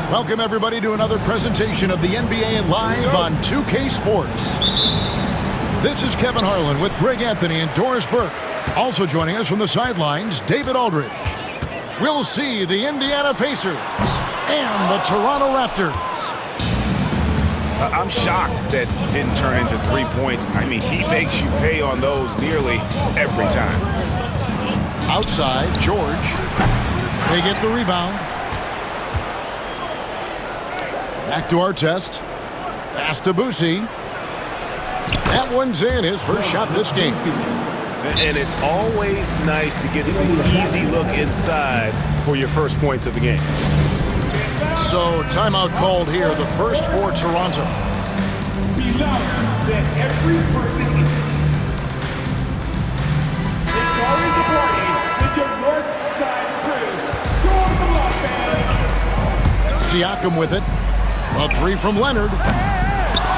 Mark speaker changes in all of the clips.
Speaker 1: Welcome, everybody, to another presentation of the NBA Live on 2K Sports. This is Kevin Harlan with Greg Anthony and Doris Burke. Also joining us from the sidelines, David Aldridge. We'll see the Indiana Pacers and the Toronto Raptors.
Speaker 2: I'm shocked that didn't turn into 3 points. I mean, he makes you pay on those nearly every time.
Speaker 1: Outside, George. They get the rebound. Back to our test. Pass to Boosie. That one's in, his first shot this game.
Speaker 2: And it's always nice to get the easy look inside for your first points of the game.
Speaker 1: So, timeout called here, the first for Toronto. Siakam with it. A three from Leonard.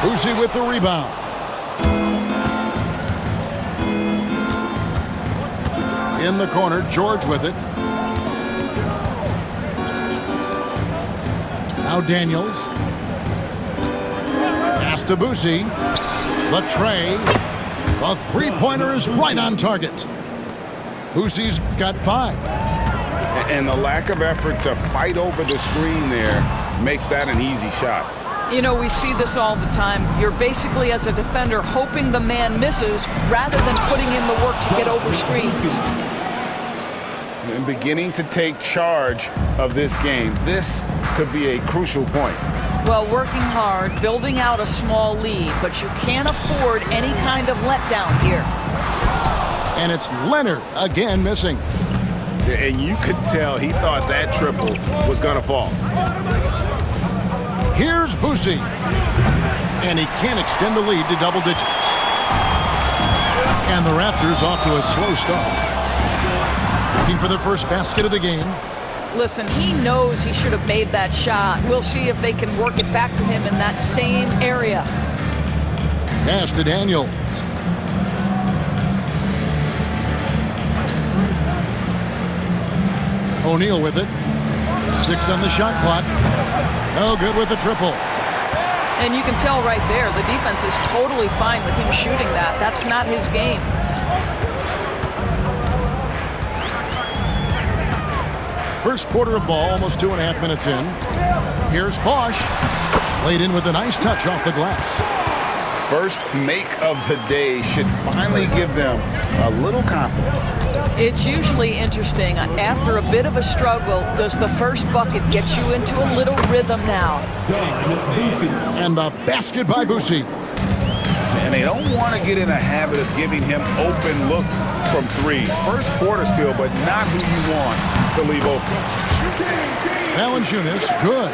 Speaker 1: Boosie with the rebound. In the corner, George with it. Now Daniels. Pass to Boosie. The tray. The three-pointer is right on target. Boosie's got 5.
Speaker 2: And the lack of effort to fight over the screen there makes that an easy shot.
Speaker 3: You know, we see this all the time. You're basically, as a defender, hoping the man misses rather than putting in the work to get over screens.
Speaker 2: And beginning to take charge of this game. This could be a crucial point.
Speaker 3: Well, working hard, building out a small lead, but you can't afford any kind of letdown here.
Speaker 1: And it's Leonard again missing.
Speaker 2: And you could tell he thought that triple was going to fall.
Speaker 1: Here's Boosie. And he can't extend the lead to double digits. And the Raptors off to a slow start. Looking for the first basket of the game.
Speaker 3: Listen, he knows he should have made that shot. We'll see if they can work it back to him in that same area.
Speaker 1: Pass to Daniels. O'Neal with it. 6 on the shot clock. No good with the triple.
Speaker 3: And you can tell right there, the defense is totally fine with him shooting that. That's not his game.
Speaker 1: First quarter of ball, almost 2.5 minutes in. Here's Bosch. Laid in with a nice touch off the glass.
Speaker 2: First make of the day should finally give them a little confidence.
Speaker 3: It's usually interesting. After a bit of a struggle, does the first bucket get you into a little rhythm now?
Speaker 1: And the basket by Boosie.
Speaker 2: And they don't want to get in a habit of giving him open looks from 3. First quarter still, but not who you want to leave open.
Speaker 1: Valanciunas, good.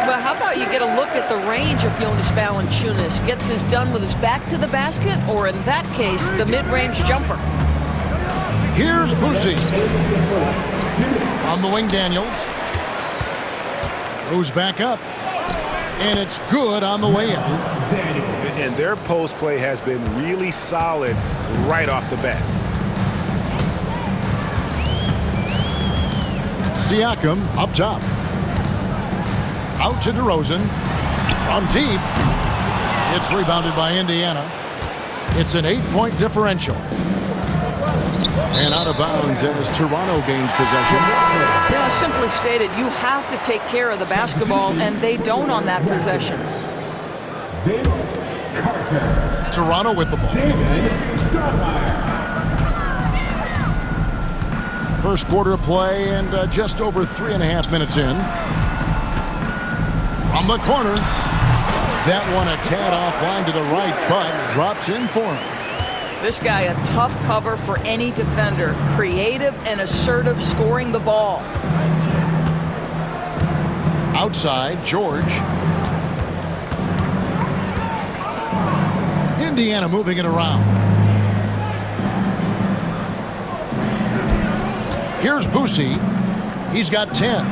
Speaker 3: Well, how about you get a look at the range of Jonas Valanciunas? Gets his done with his back to the basket, or in that case, the mid-range jumper.
Speaker 1: Here's Boosie. On the wing, Daniels. Goes back up. And it's good on the way in.
Speaker 2: And their post play has been really solid right off the bat.
Speaker 1: Siakam up top. Out to DeRozan. From deep. It's rebounded by Indiana. It's an 8-point differential. And out of bounds as Toronto gains possession.
Speaker 3: Yeah, simply stated, you have to take care of the basketball, and they don't on that possession.
Speaker 4: Vince Carter.
Speaker 1: Toronto with the ball. First quarter of play and just over 3.5 minutes in. From the corner. That one a tad offline to the right, but drops in for him.
Speaker 3: This guy a tough cover for any defender. Creative and assertive scoring the ball.
Speaker 1: Outside, George. Indiana moving it around. Here's Boosie. He's got 10.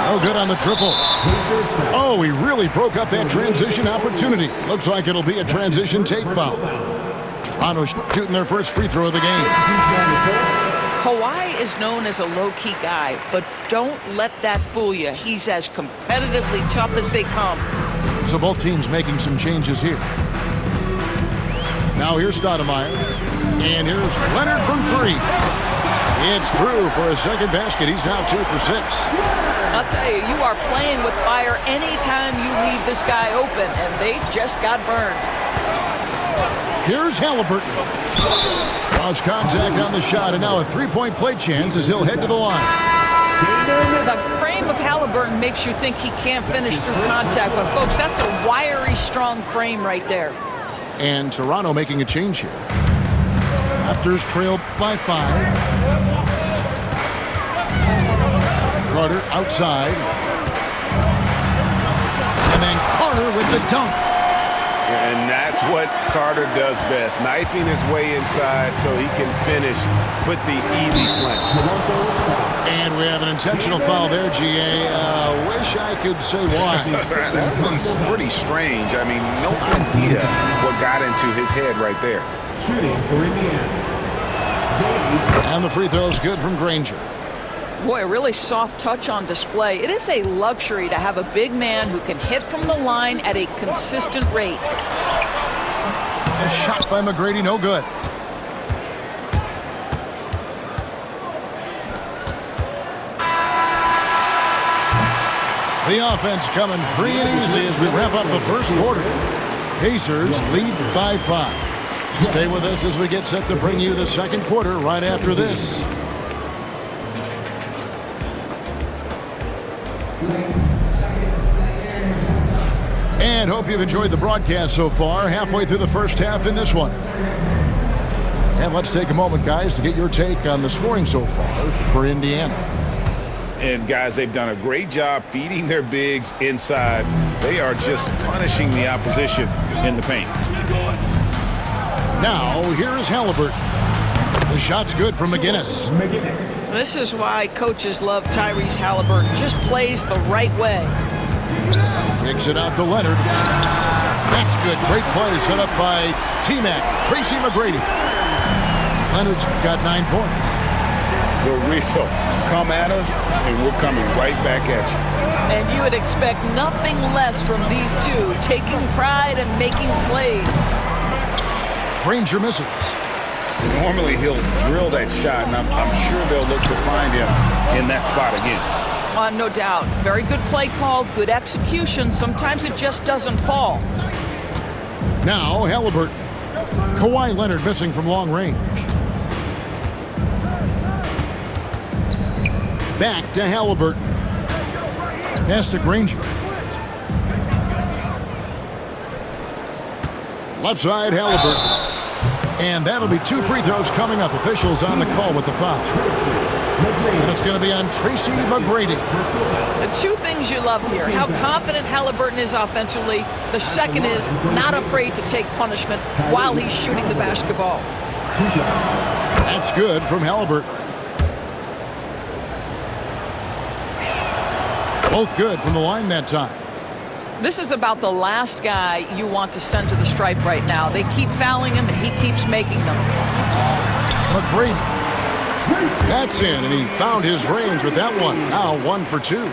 Speaker 1: Oh, good on the triple. Oh, he really broke up that transition opportunity. Looks like it'll be a transition take foul. Toronto shooting their first free throw of the game.
Speaker 3: Kawhi is known as a low-key guy, but don't let that fool you. He's as competitively tough as they come.
Speaker 1: So both teams making some changes here. Now here's Stoudemire. And here's Leonard from 3. It's through for a second basket. He's now 2 for 6.
Speaker 3: I'll tell you, you are playing with fire anytime you leave this guy open, and they just got burned.
Speaker 1: Here's Halliburton. Draws contact on the shot, and now a three-point play chance as he'll head to the line.
Speaker 3: The frame of Halliburton makes you think he can't finish through contact, but folks, that's a wiry, strong frame right there.
Speaker 1: And Toronto making a change here. Raptors trail by 5. Carter outside. And then Carter with the dunk.
Speaker 2: And that's what Carter does best, knifing his way inside so he can finish with the easy slam.
Speaker 1: And we have an intentional foul there, GA. Wish I could say why.
Speaker 2: That one's pretty strange. I mean, no idea what got into his head right there.
Speaker 4: Shooting for Indiana.
Speaker 1: And the free throw's good from Granger.
Speaker 3: Boy, a really soft touch on display. It is a luxury to have a big man who can hit from the line at a consistent rate.
Speaker 1: A shot by McGrady, no good. The offense coming free and easy as we wrap up the first quarter. Pacers lead by 5. Stay with us as we get set to bring you the second quarter right after this. And hope you've enjoyed the broadcast so far. Halfway through the first half in this one. And let's take a moment, guys, to get your take on the scoring so far for Indiana.
Speaker 2: And guys, they've done a great job feeding their bigs inside. They are just punishing the opposition in the paint.
Speaker 1: Now, here is Halliburton. The shot's good from McGinnis.
Speaker 3: This is why coaches love Tyrese Halliburton. Just plays the right way.
Speaker 1: Kicks it out to Leonard. That's good. Great play set up by T-Mac, Tracy McGrady. Leonard's got 9 points.
Speaker 2: The real come at us, and we're coming right back at you.
Speaker 3: And you would expect nothing less from these two, taking pride and making plays.
Speaker 1: Granger misses.
Speaker 2: Normally he'll drill that shot, and I'm sure they'll look to find him in that spot again.
Speaker 3: No doubt. Very good play call, good execution. Sometimes it just doesn't fall.
Speaker 1: Now Halliburton. Kawhi Leonard missing from long range. Back to Halliburton. Pass to Granger. Left side, Halliburton. And that'll be 2 free throws coming up. Officials on the call with the foul. And it's going to be on Tracy McGrady.
Speaker 3: The 2 things you love here, how confident Halliburton is offensively. The second is not afraid to take punishment while he's shooting the basketball.
Speaker 1: That's good from Halliburton. Both good from the line that time.
Speaker 3: This is about the last guy you want to send to the stripe right now. They keep fouling him, and he keeps making them.
Speaker 1: McGrady. That's in, and he found his range with that one. Now 1 for 2.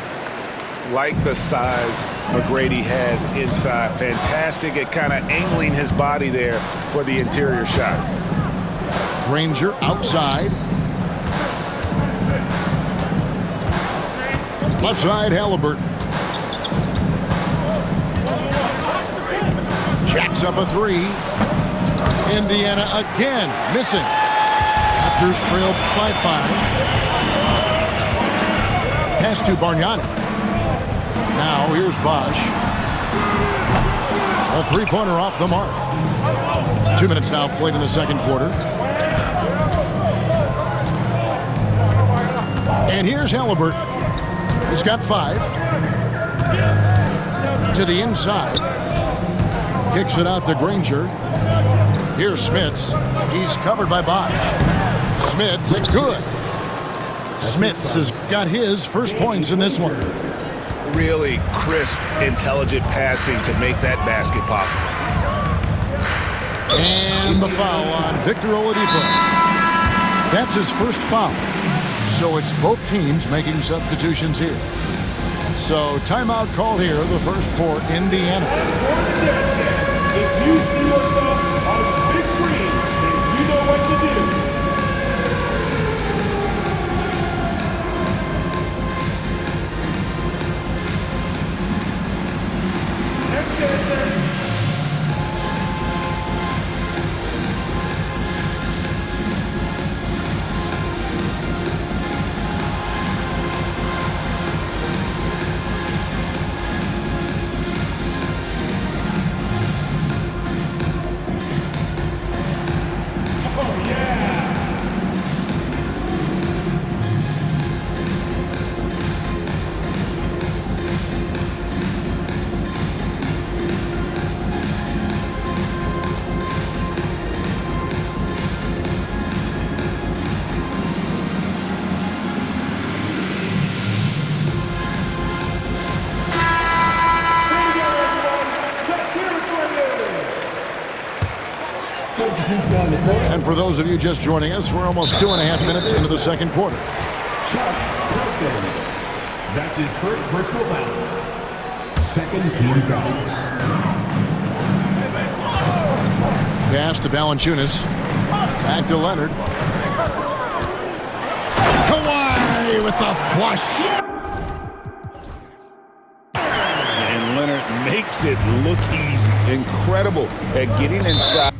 Speaker 2: Like the size McGrady has inside. Fantastic at kind of angling his body there for the interior shot.
Speaker 1: Granger outside. Left side, Halliburton. Jacks up a 3. Indiana again missing. Raptors trail by 5. Pass to Bargnani. Now here's Bosch. A three-pointer off the mark. 2 minutes now played in the second quarter. And here's Halliburton. He's got 5. To the inside. Kicks it out to Granger. Here's Smits. He's covered by Bosch. Smits, good. Smits has got his first points in this one.
Speaker 2: Really crisp, intelligent passing to make that basket possible.
Speaker 1: And the foul on Victor Oladipo. That's his first foul. So it's both teams making substitutions here. So timeout call here, the first for Indiana.
Speaker 4: If you see yourself on the big screen, then you know what to do. Next answer.
Speaker 1: And for those of you just joining us, we're almost 2.5 minutes into the second quarter.
Speaker 4: Chuck Wilson. That's his first personal foul. Second team foul.
Speaker 1: Pass to Valanciunas. Back to Leonard. Kawhi with the flush.
Speaker 2: And Leonard makes it look easy. Incredible at getting inside.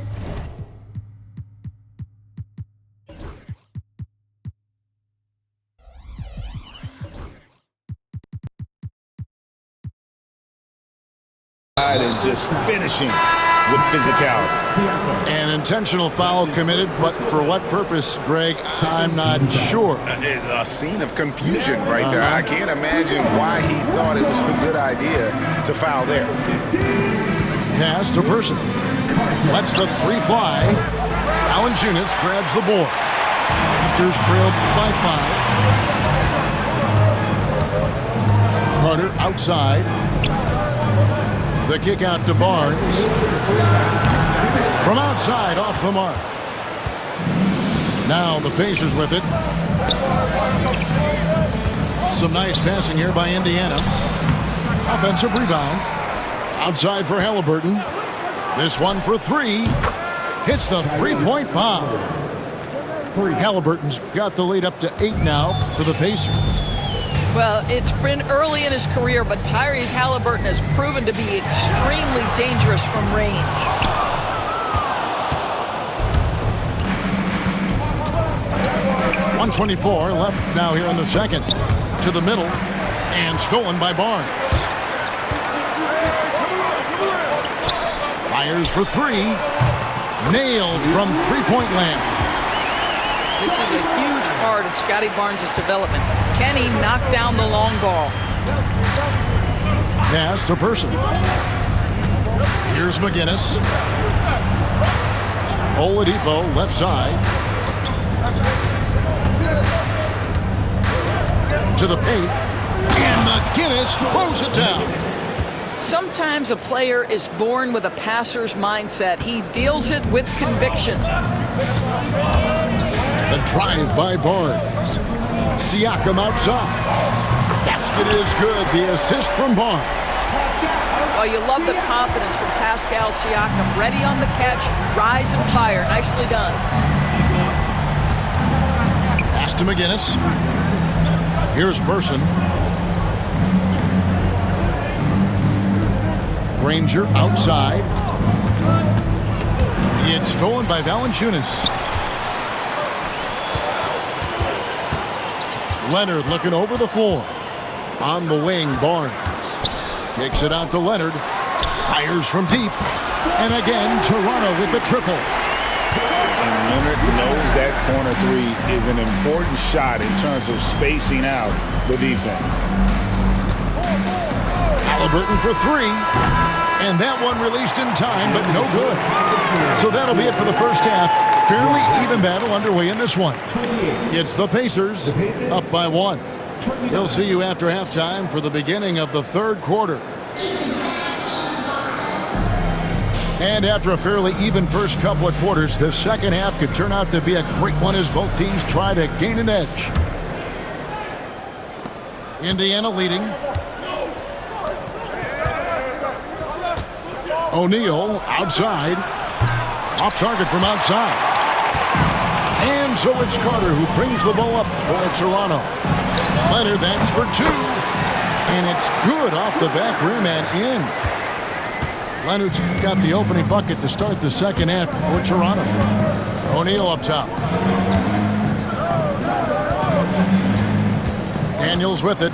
Speaker 2: And just finishing with physicality.
Speaker 1: An intentional foul committed, but for what purpose, Greg, I'm not sure.
Speaker 2: A scene of confusion right there. I can't imagine why he thought it was a good idea to foul there.
Speaker 1: Pass to Person. Lets the three fly. Valanciunas grabs the board. Raptors trailed by 5. Carter outside. The kick out to Barnes. From outside, off the mark. Now the Pacers with it. Some nice passing here by Indiana. Offensive rebound. Outside for Halliburton. This one for 3. Hits the three-point bomb. Halliburton's got the lead up to 8 now for the Pacers.
Speaker 3: Well, it's been early in his career, but Tyrese Halliburton has proven to be extremely dangerous from range. .124 left now here in the second. To the middle, and stolen by Barnes. Fires for 3. Nailed from three-point land. This is a huge part of Scotty Barnes' development. Can he knock down the long ball?
Speaker 1: Pass to Person. Here's McGinnis. Oladipo left side. To the paint. And McGinnis throws it down.
Speaker 3: Sometimes a player is born with a passer's mindset. He deals it with conviction.
Speaker 1: The drive by Barnes. Siakam outside. Basket is good. The assist from Barnes.
Speaker 3: Well, you love the confidence from Pascal Siakam. Ready on the catch, rise and fire. Nicely done.
Speaker 1: Pass to McGinnis. Here's Person. Granger outside. It's stolen by Valanciunas. Leonard looking over the floor. On the wing, Barnes. Kicks it out to Leonard. Fires from deep. And again, Toronto with the triple.
Speaker 2: And Leonard knows that corner three is an important shot in terms of spacing out the defense.
Speaker 1: Halliburton for three. And that one released in time, but no good. So that'll be it for the first half. Fairly even battle underway in this one. It's the Pacers up by 1. We'll see you after halftime for the beginning of the third quarter. And after a fairly even first couple of quarters, the second half could turn out to be a great one as both teams try to gain an edge. Indiana leading. O'Neal outside. Off target from outside. And so it's Carter who brings the ball up for Toronto. Leonard, that's for 2. And it's good off the back rim and in. Leonard's got the opening bucket to start the second half for Toronto. O'Neal up top. Daniels with it.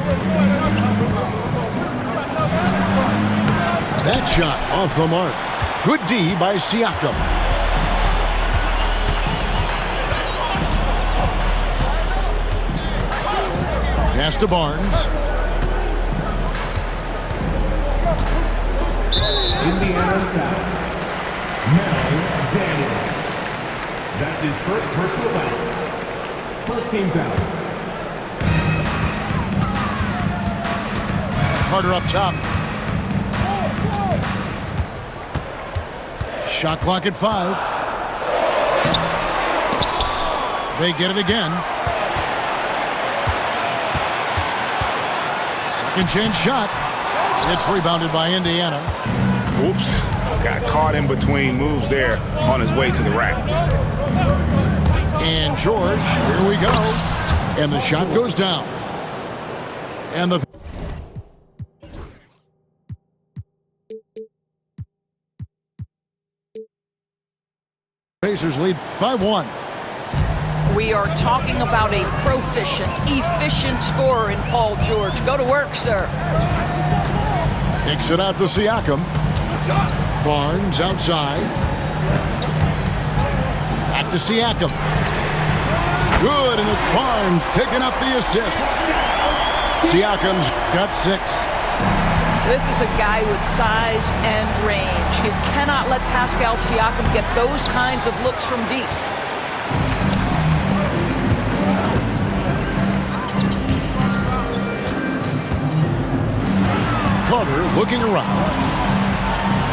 Speaker 1: That shot off the mark. Good D by Siakam. Pass to Barnes.
Speaker 4: Indiana foul. Now Daniels. That's his first personal foul. First team foul.
Speaker 1: Carter up top. Shot clock at 5. They get it again. Second chance shot. It's rebounded by Indiana.
Speaker 2: Oops. Got caught in between moves there on his way to the rack.
Speaker 1: And George, here we go. And the shot goes down. And the Pacers lead by 1.
Speaker 3: We are talking about a proficient, efficient scorer in Paul George. Go to work, sir.
Speaker 1: Kicks it out to Siakam. Barnes outside. Back to Siakam. Good, and it's Barnes picking up the assist. Siakam's got 6.
Speaker 3: This is a guy with size and range. You cannot let Pascal Siakam get those kinds of looks from deep.
Speaker 1: Carter looking around.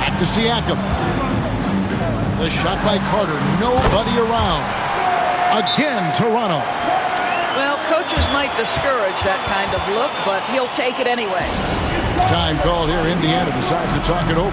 Speaker 1: Back to Siakam. The shot by Carter. Nobody around. Again, Toronto.
Speaker 3: Well, coaches might discourage that kind of look, but he'll take it anyway.
Speaker 1: Time called here. Indiana decides to talk it over.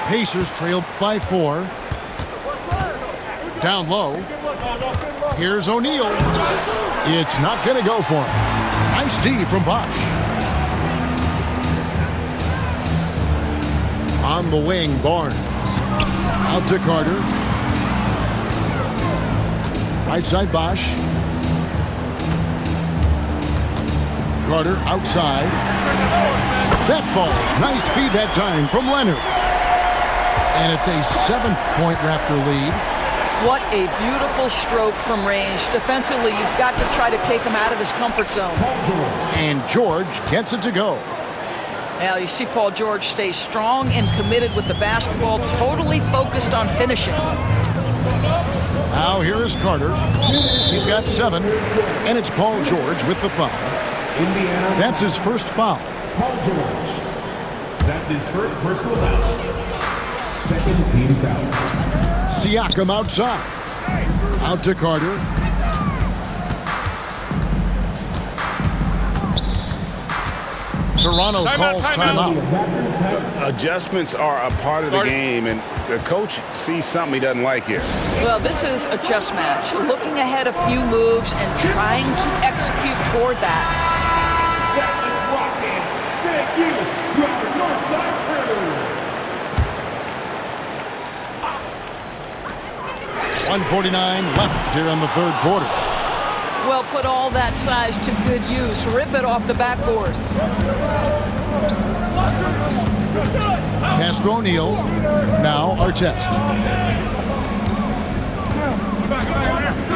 Speaker 1: Pacers trail by 4. Down low. Here's O'Neal. It's not going to go for him. Nice D from Bosch. On the wing, Barnes. Out to Carter. Right side, Bosch. Carter outside. That falls. Nice feed that time from Leonard. And it's a 7-point Raptor lead.
Speaker 3: What a beautiful stroke from range. Defensively, you've got to try to take him out of his comfort zone.
Speaker 1: And George gets it to go.
Speaker 3: Now you see Paul George stay strong and committed with the basketball, totally focused on finishing.
Speaker 1: Now here is Carter. He's got 7, and it's Paul George with the foul.
Speaker 4: Indiana.
Speaker 1: That's his first foul.
Speaker 4: Paul George. That's his first personal foul. Second team foul.
Speaker 1: Siakam outside. Out to Carter. Toronto calls timeout.
Speaker 2: Adjustments are a part of the game, and the coach sees something he doesn't like here.
Speaker 3: Well, this is a chess match. Looking ahead a few moves and trying to execute toward that.
Speaker 4: That is rocking. Thank you to our Northside crew.
Speaker 1: 1:49 left here in the third quarter.
Speaker 3: Well, put all that size to good use. Rip it off the backboard.
Speaker 1: Castro O'Neal. Now Artest.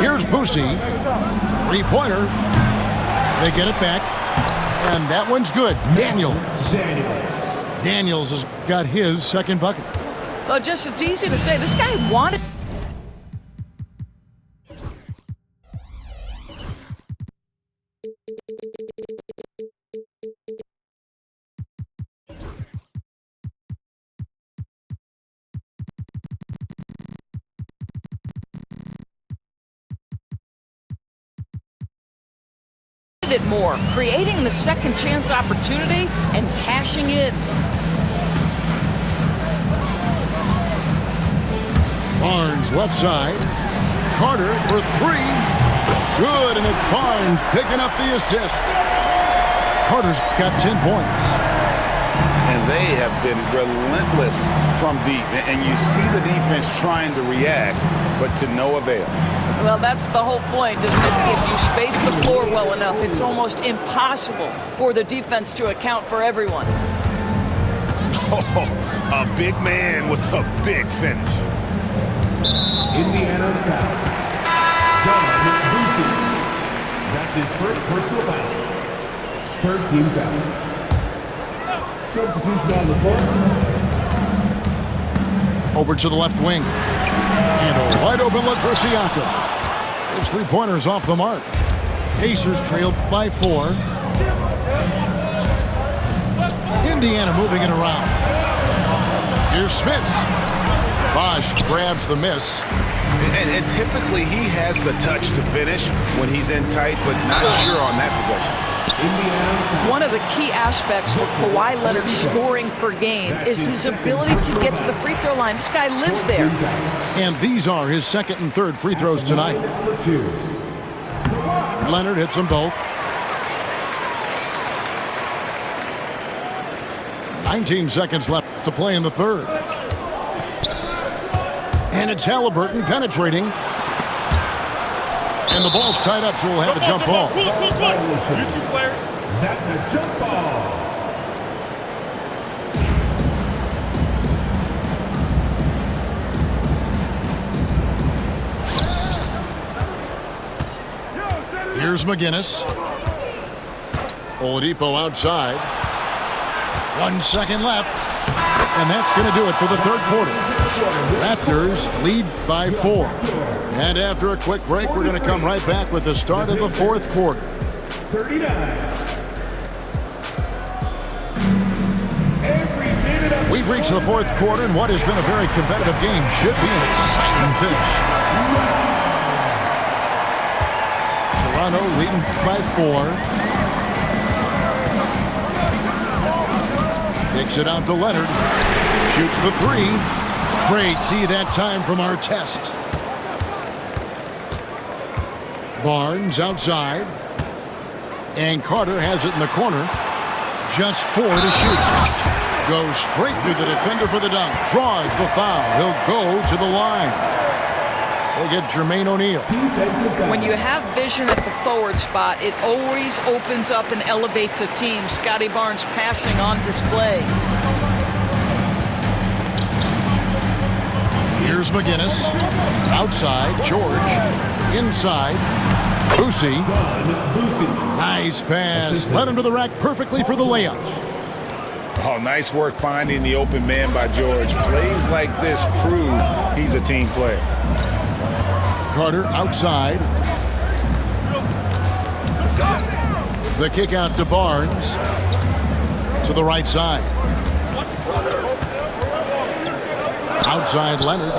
Speaker 1: Here's Boosie. Three-pointer. They get it back. And that one's good. Daniels has got his second bucket.
Speaker 3: Well, just it's easy to say. This guy wanted. It more, creating the second chance opportunity and cashing in.
Speaker 1: Barnes left side. Carter for 3. Good, and it's Barnes picking up the assist. Carter's got 10 points.
Speaker 2: And they have been relentless from deep. And you see the defense trying to react, but to no avail.
Speaker 3: Well, that's the whole point, isn't it? If you space the floor well enough, it's almost impossible for the defense to account for everyone.
Speaker 2: Oh, a big man with a big finish.
Speaker 4: Indiana foul. Don Boosie. That's his first personal foul. Third team foul. Substitution on the court.
Speaker 1: Over to the left wing. And a wide open look for Siakam. His three-pointer's off the mark. Pacers trailed by 4. Indiana moving it around. Here's Smits. Bosch grabs the miss.
Speaker 2: And typically he has the touch to finish when he's in tight, but not sure on that possession.
Speaker 3: One of the key aspects for Kawhi Leonard's scoring per game is his ability to get to the free throw line. This guy lives there.
Speaker 1: And these are his second and third free throws tonight. Leonard hits them both. 19 seconds left to play in the third. And it's Halliburton penetrating. And the ball's tied up, so we'll have a jump ball.
Speaker 5: Cool. You two players.
Speaker 4: That's a jump ball.
Speaker 1: Here's McGinnis. Oladipo outside. 1 second left. And that's going to do it for the third quarter. Raptors lead by 4. And after a quick break, we're going to come right back with the start of the fourth quarter.
Speaker 4: 39.
Speaker 1: We've reached the fourth quarter, and what has been a very competitive game should be an exciting finish. Toronto leading by 4. Kicks it out to Leonard. Shoots the 3. Great D that time from Artest. Barnes outside. And Carter has it in the corner. Just 4 to shoot. Goes straight through the defender for the dunk. Draws the foul. He'll go to the line. They get Jermaine O'Neal.
Speaker 3: When you have vision at the forward spot, it always opens up and elevates a team. Scotty Barnes passing on display.
Speaker 1: Here's McGinnis. Outside, George. Inside, Boosie. Nice pass. Led him to the rack perfectly for the layup.
Speaker 2: Oh, nice work finding the open man by George. Plays like this prove he's a team player.
Speaker 1: Carter outside. The kick out to Barnes. To the right side. Outside Leonard.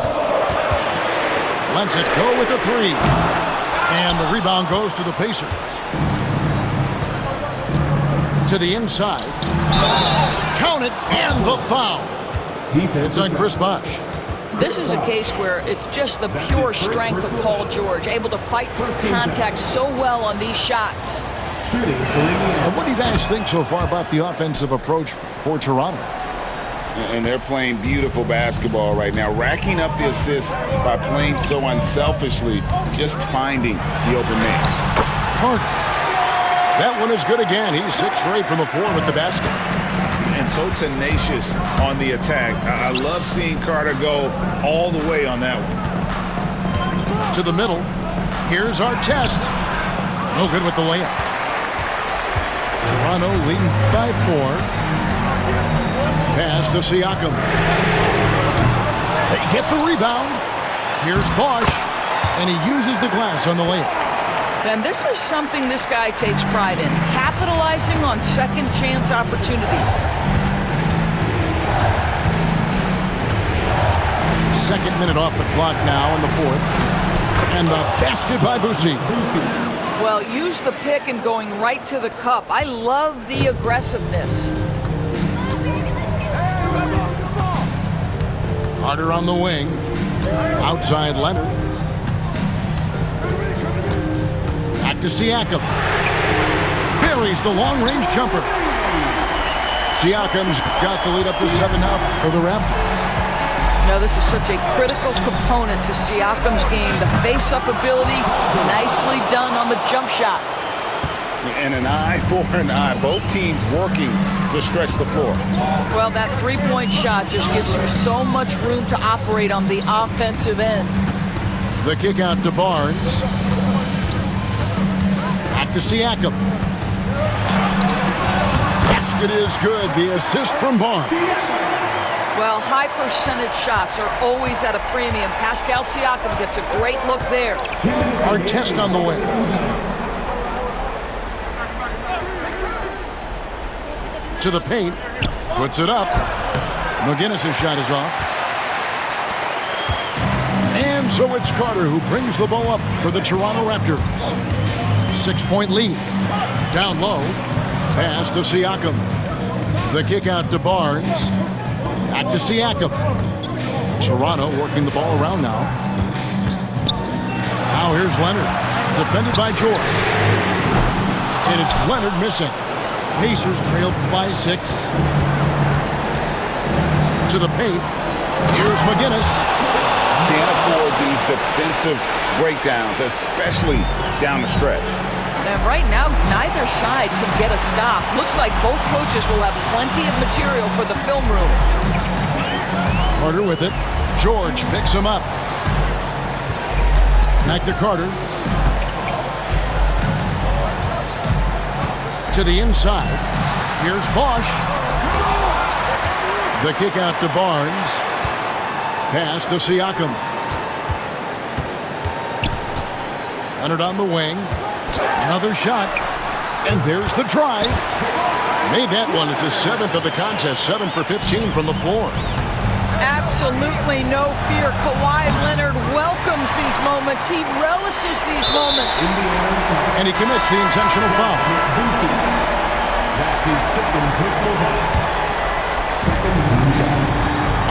Speaker 1: Lets it go with a three. And the rebound goes to the Pacers. To the inside. Count it, and the foul. It's on Chris Bosh.
Speaker 3: This is a case where it's just the pure strength of Paul George, able to fight through contact so well on these shots.
Speaker 1: And what do you guys think so far about the offensive approach for Toronto?
Speaker 2: And they're playing beautiful basketball right now, racking up the assists by playing so unselfishly, just finding the open man.
Speaker 1: Carter. That one is good again. He's 6 straight from the floor with the basket.
Speaker 2: And so tenacious on the attack. I love seeing Carter go all the way on that one.
Speaker 1: To the middle. Here's our test. No good with the layup. Toronto leading by 4. Pass to Siakam. They get the rebound. Here's Bosh. And he uses the glass on the layup.
Speaker 3: And this is something this guy takes pride in, capitalizing on second chance opportunities.
Speaker 1: Second minute off the clock now in the 4th. And the basket by Boucy.
Speaker 3: Well, use the pick and going right to the cup. I love the aggressiveness.
Speaker 1: Carter on the wing. Outside Leonard. Back to Siakam. Buries the long-range jumper. Siakam's got the lead up to 7 now for the Raptors.
Speaker 3: Now, this is such a critical component to Siakam's game. The face-up ability, nicely done on the jump shot.
Speaker 2: And an eye for an eye. Both teams working to stretch the floor.
Speaker 3: Well, that three-point shot just gives you so much room to operate on the offensive end.
Speaker 1: The kick out to Barnes. Back to Siakam. Basket is good. The assist from Barnes.
Speaker 3: Well, high percentage shots are always at a premium. Pascal Siakam gets a great look there.
Speaker 1: Our test on the way. To the paint. Puts it up. McGinnis' shot is off. And so it's Carter who brings the ball up for the Toronto Raptors. 6-point lead. Down low. Pass to Siakam. The kick out to Barnes. Back to Siakam. Toronto working the ball around now. Now here's Leonard. Defended by George. And it's Leonard missing. Pacers trailed by 6. To the paint. Here's McGinnis.
Speaker 2: Can't afford these defensive breakdowns, especially down the stretch.
Speaker 3: And right now, neither side can get a stop. Looks like both coaches will have plenty of material for the film room.
Speaker 1: Carter with it. George picks him up. Back to Carter. To the inside. Here's Bosh. The kick out to Barnes. Pass to Siakam. Leonard on the wing. Another shot. And there's the drive. Made that one as his 7th of the contest. 7 for 15 from the floor.
Speaker 3: Absolutely no fear. Kawhi Leonard welcomes these moments. He relishes these moments.
Speaker 1: And he commits the intentional foul.
Speaker 4: That's his second personal foul.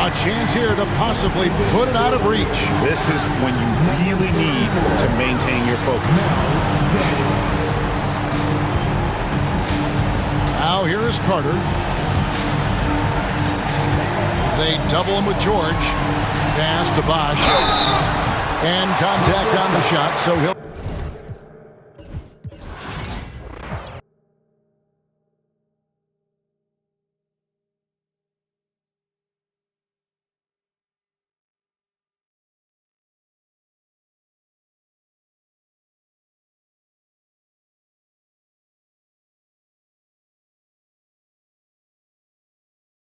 Speaker 1: A chance here to possibly put it out of reach.
Speaker 2: This is when you really need to maintain your focus.
Speaker 1: Now here is Carter. They double him with George. Pass to Bosh. And contact on the shot, so he'll